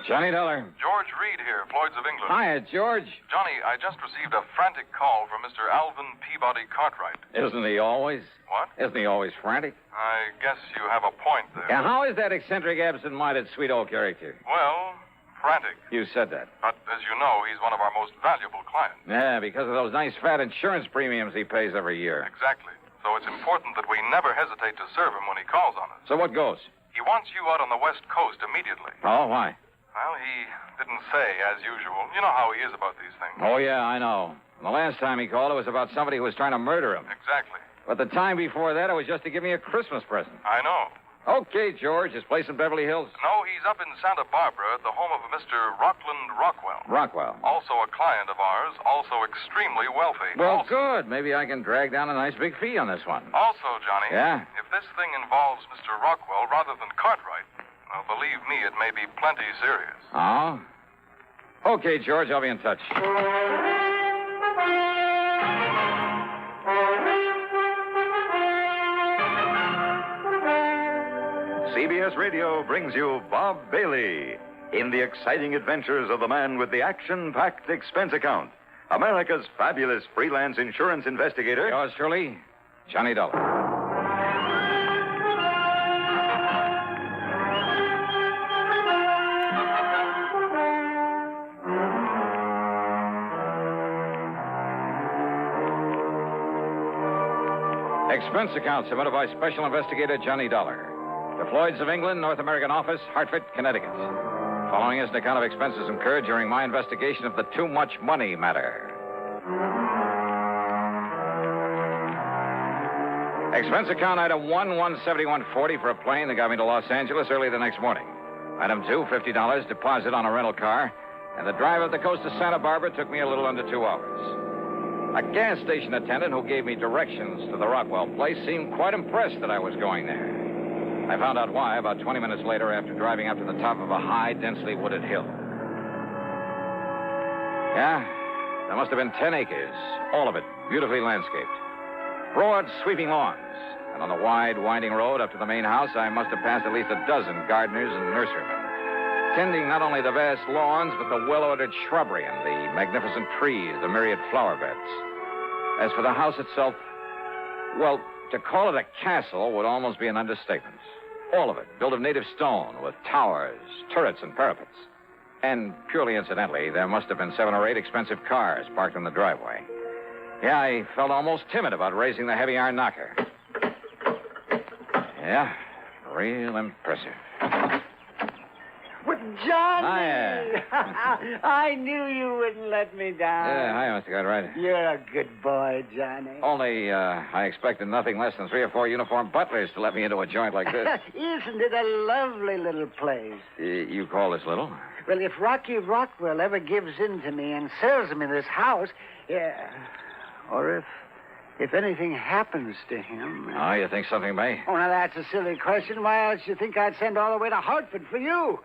Johnny Dollar. George Reed here, Floyd's of England. Hiya, George. Johnny, I just received a frantic call from Mr. Alvin Peabody Cartwright. Isn't he always? What? Isn't he always frantic? I guess you have a point there. Yeah, how is that eccentric, absent-minded, sweet old character? Well, frantic. You said that. But as you know, he's one of our most valuable clients. Yeah, because of those nice fat insurance premiums he pays every year. Exactly. So it's important that we never hesitate to serve him when he calls on us. So what goes? He wants you out on the West Coast immediately. Oh, why? Well, he didn't say, as usual. You know how he is about these things. Oh, yeah, I know. The last time he called, it was about somebody who was trying to murder him. Exactly. But the time before that, it was just to give me a Christmas present. I know. Okay, George. His place in Beverly Hills? No, he's up in Santa Barbara at the home of a Mr. Rockland Rockwell. Rockwell. Also a client of ours, also extremely wealthy. Well, good. Maybe I can drag down a nice big fee on this one. Also, Johnny. Yeah? If this thing involves Mr. Rockwell rather than Cartwright, well, believe me, it may be plenty serious. Oh? Okay, George. I'll be in touch. CBS Radio brings you Bob Bailey in the exciting adventures of the man with the action-packed expense account, America's fabulous freelance insurance investigator. Yours truly, Johnny Dollar. Expense account submitted by Special Investigator Johnny Dollar. The Floyds of England, North American Office, Hartford, Connecticut. Following is an account of expenses incurred during my investigation of the too much money matter. Expense account item 1, $171.40 for a plane that got me to Los Angeles early the next morning. Item 2, $50 deposit on a rental car. And the drive up the coast to Santa Barbara took me a little under 2 hours. A gas station attendant who gave me directions to the Rockwell place seemed quite impressed that I was going there. I found out why about 20 minutes later after driving up to the top of a high, densely wooded hill. Yeah, there must have been 10 acres, all of it beautifully landscaped. Broad, sweeping lawns. And on the wide, winding road up to the main house, I must have passed at least a dozen gardeners and nurserymen, tending not only the vast lawns, but the well-ordered shrubbery and the magnificent trees, the myriad flower beds. As for the house itself, well, to call it a castle would almost be an understatement. All of it, built of native stone, with towers, turrets, and parapets. And purely incidentally, there must have been 7 or 8 expensive cars parked in the driveway. Yeah, I felt almost timid about raising the heavy iron knocker. Yeah, real impressive. But, Johnny! Hiya. I knew you wouldn't let me down. Yeah, hi, Mr. Cartwright. You're a good boy, Johnny. Only, I expected nothing less than 3 or 4 uniformed butlers to let me into a joint like this. Isn't it a lovely little place? You call this little? Well, if Rocky Rockwell ever gives in to me and sells me this house, yeah, or if anything happens to him... Oh, you think something may? Oh, now that's a silly question. Why else you think I'd send all the way to Hartford for you?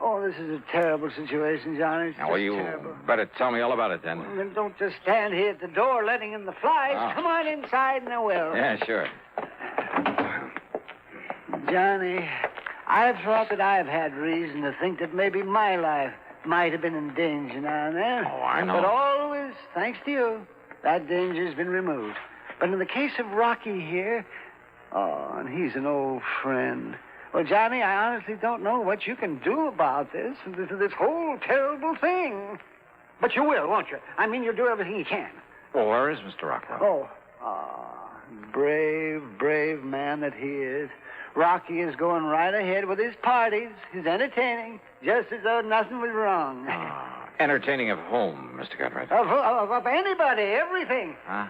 Oh, this is a terrible situation, Johnny. It's Now, well, you terrible. better tell me all about it, then. Well, then don't just stand here at the door letting in the flies. Oh. Come on inside and I will. Yeah, sure. Johnny, I've thought that I've had reason to think that maybe my life might have been in danger now and then. Oh, I know. But always, thanks to you, that danger's been removed. But in the case of Rocky here, oh, and he's an old friend. Well, Johnny, I honestly don't know what you can do about this whole terrible thing. But you will, won't you? I mean, you'll do everything you can. Well, where is Mr. Rockwell? Brave, brave man that he is. Rocky is going right ahead with his parties, his entertaining, just as though nothing was wrong. Entertaining of whom, Mr. Cartwright? Of anybody, everything. Huh?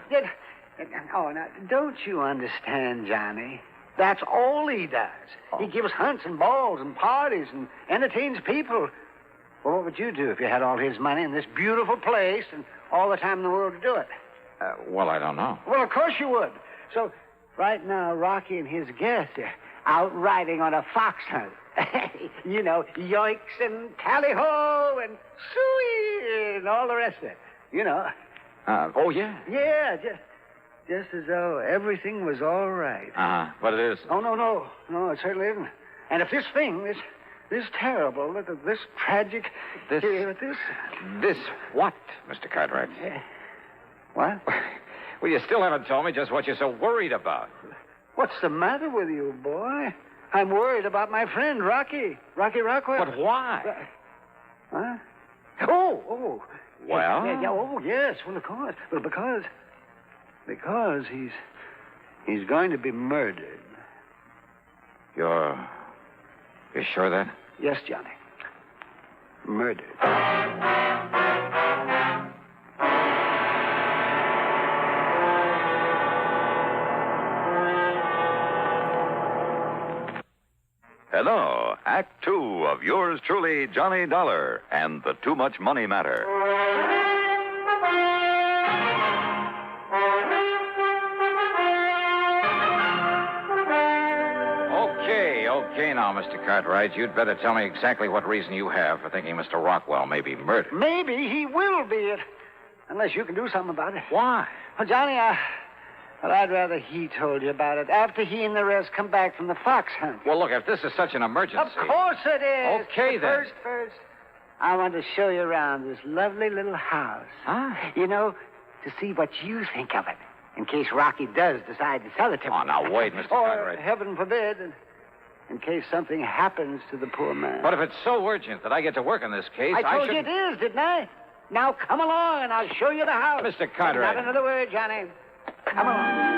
Now, don't you understand, Johnny? That's all he does. Oh. He gives hunts and balls and parties and entertains people. Well, what would you do if you had all his money in this beautiful place and all the time in the world to do it? Well, I don't know. Well, of course you would. So, right now, Rocky and his guests are out riding on a fox hunt. You know, yoinks and tally-ho and suey and all the rest of it. You know. Oh, yeah? Yeah, just as though everything was all right. But it is. Oh, no, it certainly isn't. And if this this terrible, this tragic... This- this... This what, Mr. Cartwright? What? Well, you still haven't told me just what you're so worried about. What's the matter with you, boy? I'm worried about my friend, Rocky. Rocky Rockwell. But why? Huh? Oh. Well? Oh, yes. Well, of course. Well, because he's going to be murdered. You're sure of that? Yes, Johnny. Murdered. And now, Act Two of yours truly, Johnny Dollar, and the Too Much Money Matter. Okay, now, Mr. Cartwright, you'd better tell me exactly what reason you have for thinking Mr. Rockwell may be murdered. Maybe he will be it. Unless you can do something about it. Why? Well, Johnny, I'd rather he told you about it after he and the rest come back from the fox hunt. Well, look, if this is such an emergency... Of course it is. Okay, But then. First, I want to show you around this lovely little house. Huh? You know, to see what you think of it, in case Rocky does decide to sell it to me. Oh, now, wait, Mr. Or, Cartwright. heaven forbid, in case something happens to the poor man. But if it's so urgent that I get to work on this case, I told you shouldn't... it is, didn't I? Now come along, and I'll show you the house. Mr. Cartwright. Not another word, Johnny. Come along.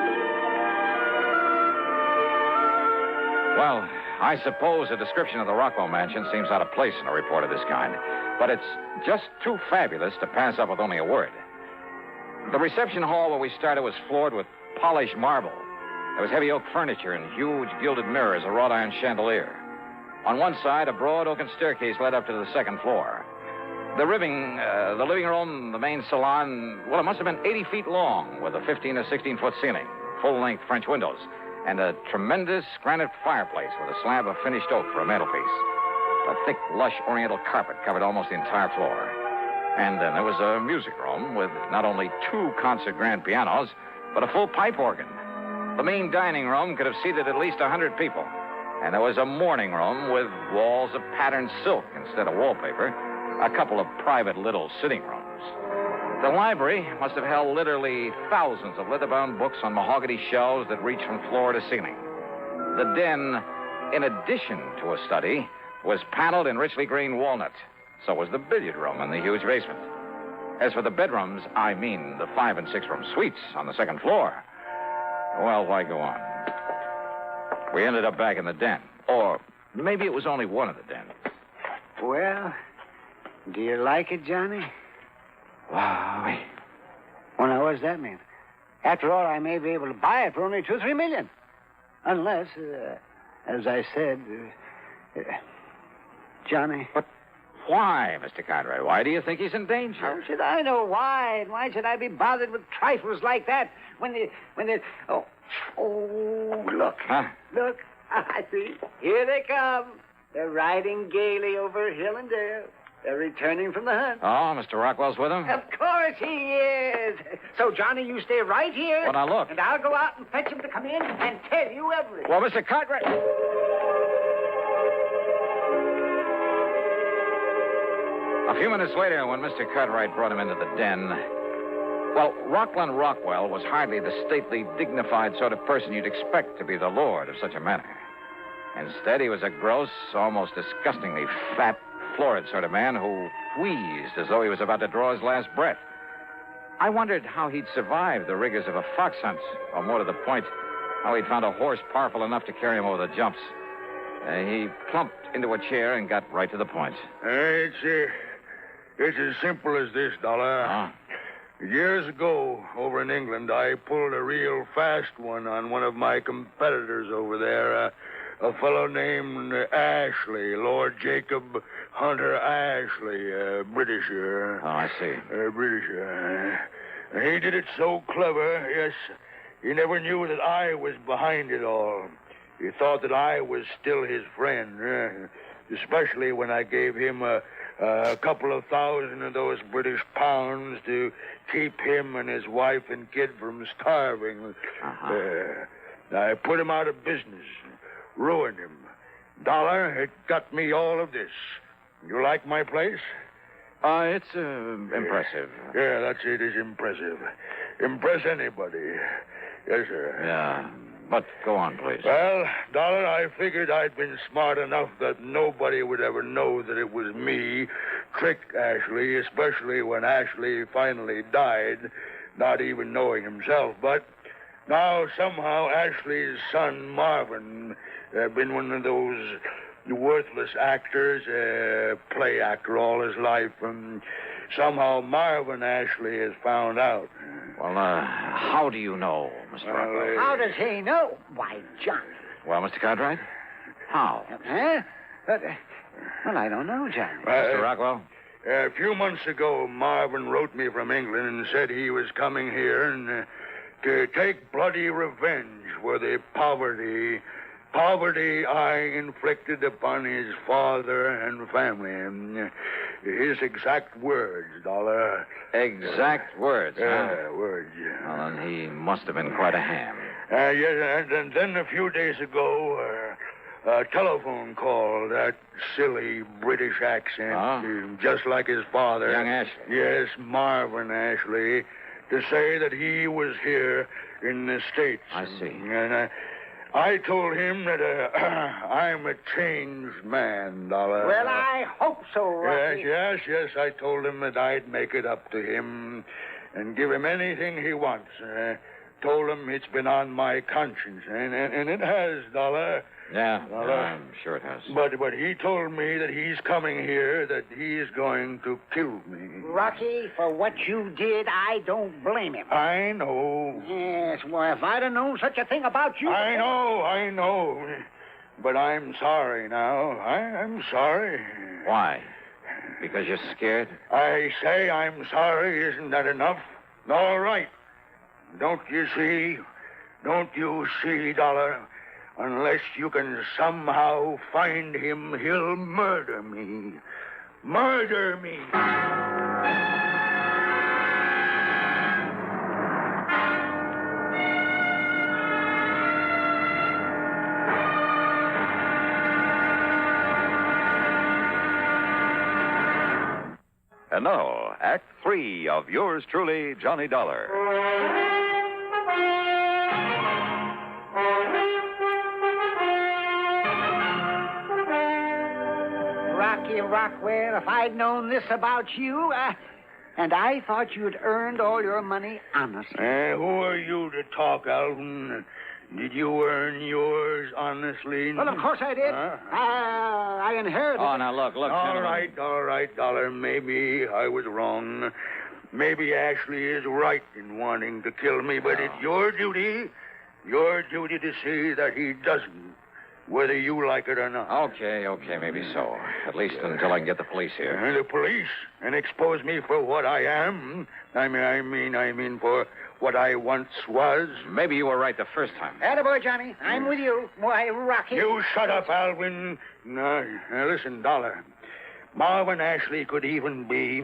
Well, I suppose a description of the Rockwell mansion seems out of place in a report of this kind. But it's just too fabulous to pass up with only a word. The reception hall where we started was floored with polished marble. There was heavy oak furniture and huge gilded mirrors, a wrought iron chandelier. On one side, a broad oaken staircase led up to the second floor. The living room, the main salon, well, it must have been 80 feet long with a 15 or 16-foot ceiling, full-length French windows, and a tremendous granite fireplace with a slab of finished oak for a mantelpiece. A thick, lush oriental carpet covered almost the entire floor. And then there was a music room with not only 2 concert grand pianos, but a full pipe organ. The main dining room could have seated at least 100 people. And there was a morning room with walls of patterned silk instead of wallpaper, a couple of private little sitting rooms. The library must have held literally thousands of leather-bound books on mahogany shelves that reached from floor to ceiling. The den, in addition to a study, was paneled in richly green walnut. So was the billiard room in the huge basement. As for the bedrooms, I mean the 5- and 6-room suites on the second floor. Well, why go on? We ended up back in the den. Or maybe it was only one of the dens. Well, do you like it, Johnny? Wow. Well, now, what does that mean? After all, I may be able to buy it for only $2-3 million. Unless, as I said, Johnny. But why, Mr. Cartwright? Why do you think he's in danger? How should I know why? And why should I be bothered with trifles like that when they... Oh, look. Huh? Look. I see. Here they come. They're riding gaily over hill and dale. They're returning from the hunt. Oh, Mr. Rockwell's with him? Of course he is. So, Johnny, you stay right here. Well, now, look. And I'll go out and fetch him to come in and tell you everything. Well, Mr. Cartwright... A few minutes later, when Mr. Cartwright brought him into the den, well, Rockland Rockwell was hardly the stately, dignified sort of person you'd expect to be the lord of such a manor. Instead, he was a gross, almost disgustingly fat, florid sort of man who wheezed as though he was about to draw his last breath. I wondered how he'd survived the rigors of a fox hunt, or more to the point, how he'd found a horse powerful enough to carry him over the jumps. He plumped into a chair and got right to the point. It's as simple as this, Dollar. Huh? Years ago, over in England, I pulled a real fast one on one of my competitors over there, a fellow named Ashley, Lord Jacob Hunter Ashley, Britisher. Oh, I see. Britisher. He did it so clever, yes, he never knew that I was behind it all. He thought that I was still his friend, especially when I gave him a couple of thousand of those British pounds to keep him and his wife and kid from starving. Uh-huh. I put him out of business, ruined him. Dollar, it got me all of this. You like my place? It's impressive. Yeah, that's it. It's impressive. Impress anybody. Yes, sir. Yeah. But go on, please. Well, Dollar, I figured I'd been smart enough that nobody would ever know that it was me tricked Ashley, especially when Ashley finally died, not even knowing himself. But now somehow Ashley's son, Marvin, been one of those worthless actors, play actor all his life, and somehow Marvin Ashley has found out. Well, how do you know, Mr. Rockwell? How does he know? Why, Johnny. Well, Mr. Cartwright? How? Huh? But, well, I don't know, Johnny. Mr. Rockwell? A few months ago, Marvin wrote me from England and said he was coming here and to take bloody revenge for the poverty I inflicted upon his father and family. And his exact words, Dollar. Exact words, huh? Words. Well, then he must have been quite a ham. Yes, and then a few days ago, a telephone call, that silly British accent, just like his father. Young Ashley. Yes, Marvin Ashley, to say that he was here in the States. I see. And I told him that I'm a changed man, Dollar. Well, I hope so, Rocky. Yes. I told him that I'd make it up to him and give him anything he wants. Told him it's been on my conscience, and it has, Dollar. Yeah, Dollar. I'm sure it has. But he told me that he's coming here, that he's going to kill me. Rocky, for what you did, I don't blame him. I know. Yes, well, if I'd have known such a thing about you... I know. But I'm sorry now. I'm sorry. Why? Because you're scared? I say I'm sorry. Isn't that enough? All right. Don't you see, Dollar? Unless you can somehow find him, he'll murder me. Murder me. And now, Act 3 of yours truly, Johnny Dollar. Rocky Rockwell, if I'd known this about you, and I thought you'd earned all your money honestly. Who are you to talk, Alvin? Did you earn yours honestly? Well, of course I did. I inherited Oh, it. now, look, All gentlemen. right, Dollar. Maybe I was wrong. Maybe Ashley is right in wanting to kill me, but it's your duty to see that he doesn't, whether you like it or not. Okay, maybe so. At least until I can get the police here. The police, and expose me for what I am. I mean for what I once was. Maybe you were right the first time. Attaboy, Johnny. I'm with you. Why, Rocky... You shut up, Alvin. Now, listen, Dollar. Marvin Ashley could even be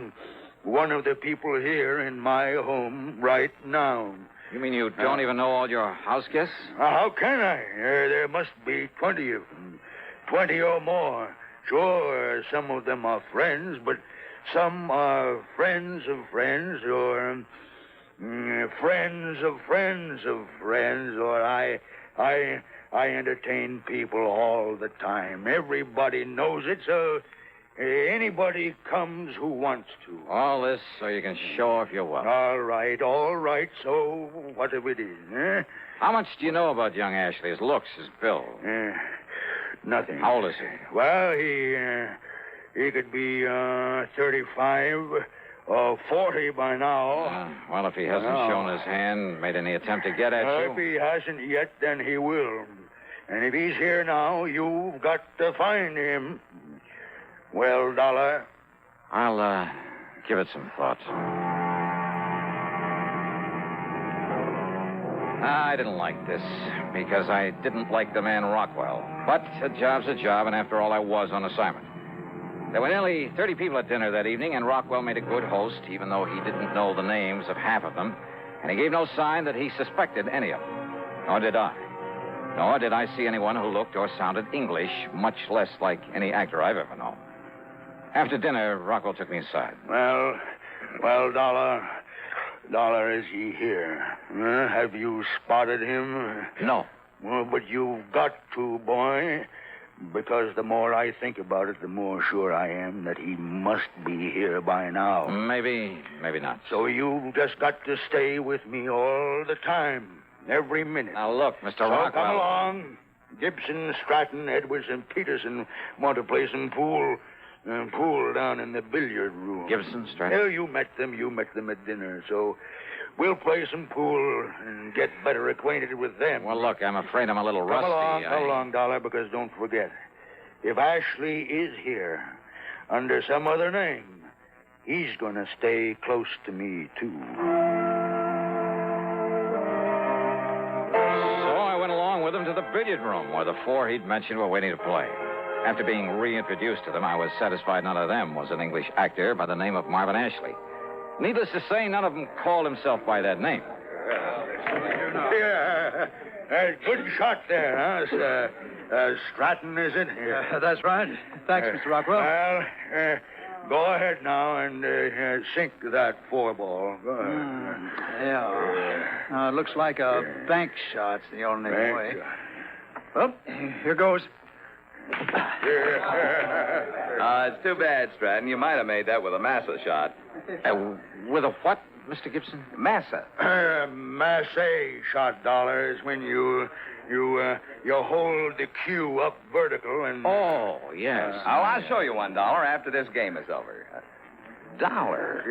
one of the people here in my home right now. You mean you don't even know all your house guests? How can I? There must be 20 of them. 20 or more. Sure, some of them are friends, but some are friends of friends, or friends of friends of friends, or I entertain people all the time. Everybody knows it, so anybody comes who wants to. All this so you can show off your wealth. All right. So what if it is, eh? How much do you know about young Ashley? His looks, his build? Nothing. How old is he? Well, he could be 35 or 40 by now. Well, if he hasn't shown his hand, made any attempt to get at you... If he hasn't yet, then he will. And if he's here now, you've got to find him. Well, Dollar? I'll give it some thought. I didn't like this because I didn't like the man Rockwell. But a job's a job, and after all, I was on assignment. There were nearly 30 people at dinner that evening, and Rockwell made a good host, even though he didn't know the names of half of them, and he gave no sign that he suspected any of them. Nor did I. Nor did I see anyone who looked or sounded English, much less like any actor I've ever known. After dinner, Rockwell took me aside. Well, Dollar, is he here? Have you spotted him? No. Well, but you've got to, boy. Because the more I think about it, the more sure I am that he must be here by now. Maybe not. So you've just got to stay with me all the time, every minute. Now, look, Mr. So Rockwell. come along. Gibson, Stratton, Edwards, and Peterson want to play some pool down in the billiard room. Gibson, Stratton? Well, you met them at dinner, so we'll play some pool and get better acquainted with them. Well, look, I'm afraid I'm a little rusty. Come along, Dollar, because don't forget, if Ashley is here under some other name, he's going to stay close to me, too. So I went along with him to the billiard room where the four he'd mentioned were waiting to play. After being reintroduced to them, I was satisfied none of them was an English actor by the name of Marvin Ashley. Needless to say, none of them called himself by that name. Yeah, good shot there, huh? Stratton is in here. That's right. Thanks, Mr. Rockwell. Well, go ahead now and sink that 4-ball. Go ahead. Yeah. It looks like a bank shot's the only Bank way. shot. Well, here goes. It's too bad, Stratton. You might have made that with a massa shot. With a what, Mr. Gibson? Massa. Masse shot, Dollar, is when you hold the cue up vertical and... Oh, yes. I'll show you $1 after this game is over. Dollar?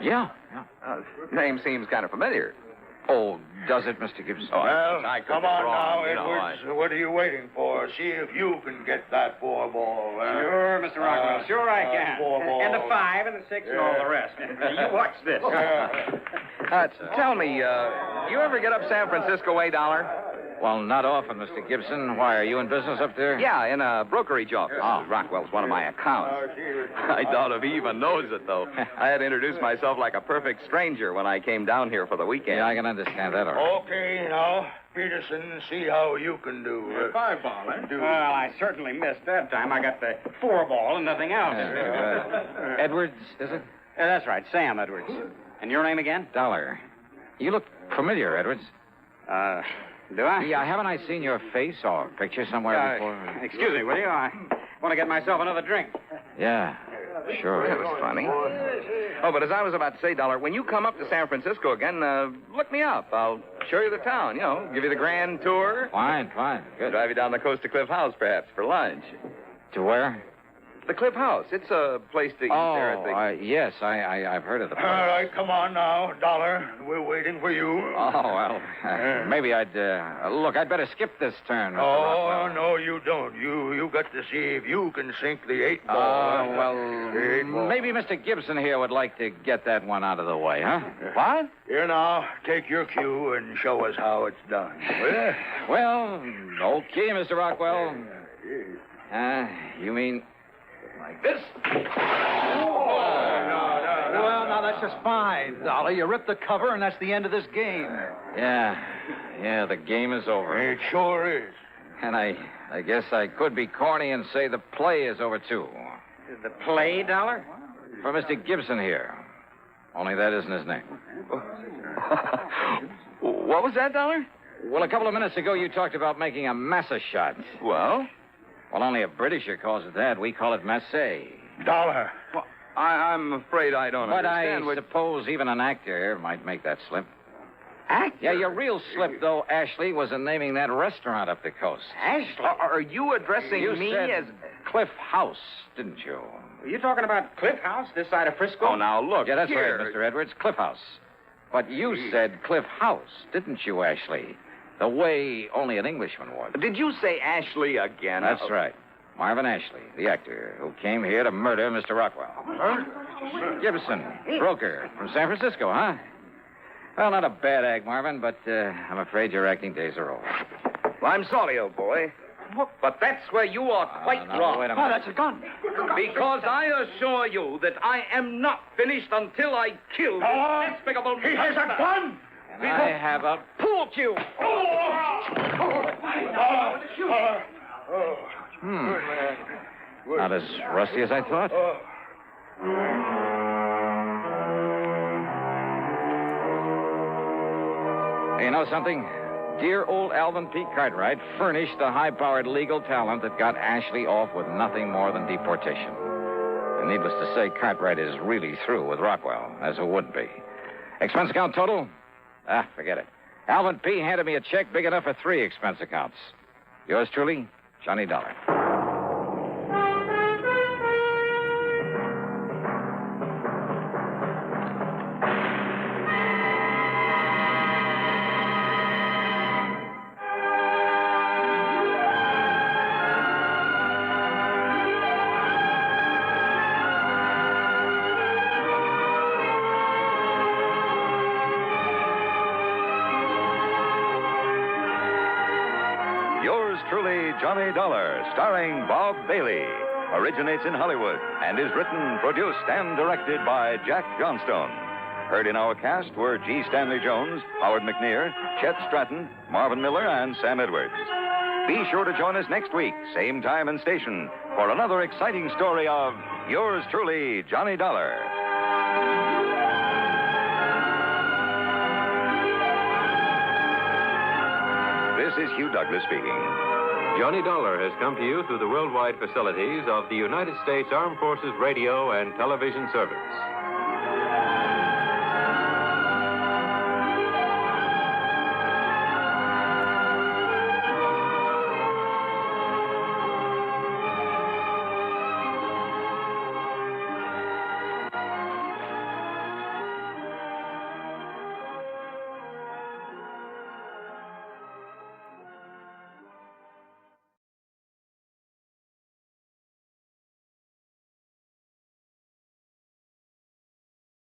Yeah. Name seems kind of familiar. Oh, does it, Mr. Gibson? Well, I could come be on wrong, now, you know, Edwards. What are you waiting for? See if you can get that 4-ball. Sure, Mr. Rockwell. Sure I can. 4-ball. And the 5 and the 6 and all the rest. You watch this. Tell me, you ever get up San Francisco way, Dollar? Well, not often, Mr. Gibson. Why, are you in business up there? Yeah, in a brokerage office. Oh. Rockwell's one of my accounts. I doubt if he even knows it, though. I had to introduce myself like a perfect stranger when I came down here for the weekend. Yeah, I can understand that, all right. Okay, now, Peterson, see how you can do. 5-ball, eh? Well, I certainly missed that time. I got the 4-ball and nothing else. Edwards, is it? That's right, Sam Edwards. And your name again? Dollar. You look familiar, Edwards. Do I? Yeah, haven't I seen your face or picture somewhere before? Excuse me, will you? I want to get myself another drink. Yeah, sure. That was funny. Oh, but as I was about to say, Dollar, when you come up to San Francisco again, look me up. I'll show you the town, give you the grand tour. Fine. Good. Drive you down the coast to Cliff House, perhaps, for lunch. To where? The Cliff House. It's a place to eat there at the... Yes, I've heard of the place. All right, come on now, Dollar. We're waiting for you. Oh, well, maybe I'd better skip this turn. Mr. Oh, Rockwell. no, you don't. You got to see if you can sink the 8-ball. Well, The 8-ball. maybe Mr. Gibson here would like to get that one out of the way, huh? What? Here now, take your cue and show us how it's done. Well, okay, Mr. Rockwell. You mean... like this? Well, now that's just fine, Dollar. You ripped the cover, and that's the end of this game. Yeah, the game is over. It sure is. And I guess I could be corny and say the play is over, too. The play, Dollar? For Mr. Gibson here. Only that isn't his name. What was that, Dollar? Well, a couple of minutes ago, you talked about making a massa shot. Well? Well, only a Britisher calls it that. We call it masse. Dollar. Well, I'm afraid I don't But understand I what... suppose even an actor might make that slip. Actor? Yeah, your real slip, though, Ashley, was in naming that restaurant up the coast. Ashley? Are you addressing You me said as... Cliff House, didn't you? Are you talking about Cliff House, this side of Frisco? Oh, now, look, Yeah, that's here. right, Mr. Edwards. Cliff House. But you said Cliff House, didn't you, Ashley? The way only an Englishman would. Did you say Ashley again? That's right. Marvin Ashley, the actor who came here to murder Mr. Rockwell. Gibson, broker from San Francisco, huh? Well, not a bad act, Marvin, but I'm afraid your acting days are over. Well, I'm sorry, old boy. But that's where you are quite now, wrong. wait a Oh, minute. that's a gun. Because I assure you that I am not finished until I kill this despicable... He has a gun! And I have a pool cue. Good man. Good. Not as rusty as I thought. Hey, you know something? Dear old Alvin P. Cartwright furnished the high-powered legal talent that got Ashley off with nothing more than deportation. And needless to say, Cartwright is really through with Rockwell, as it would be. Expense account total? Forget it. Alvin P. handed me a check big enough for 3 expense accounts. Yours truly, Johnny Dollar. Yours truly, Johnny Dollar, starring Bob Bailey, originates in Hollywood and is written, produced, and directed by Jack Johnstone. Heard in our cast were G. Stanley Jones, Howard McNear, Chet Stratton, Marvin Miller, and Sam Edwards. Be sure to join us next week, same time and station, for another exciting story of Yours truly, Johnny Dollar. This is Hugh Douglas speaking. Johnny Dollar has come to you through the worldwide facilities of the United States Armed Forces Radio and Television Service.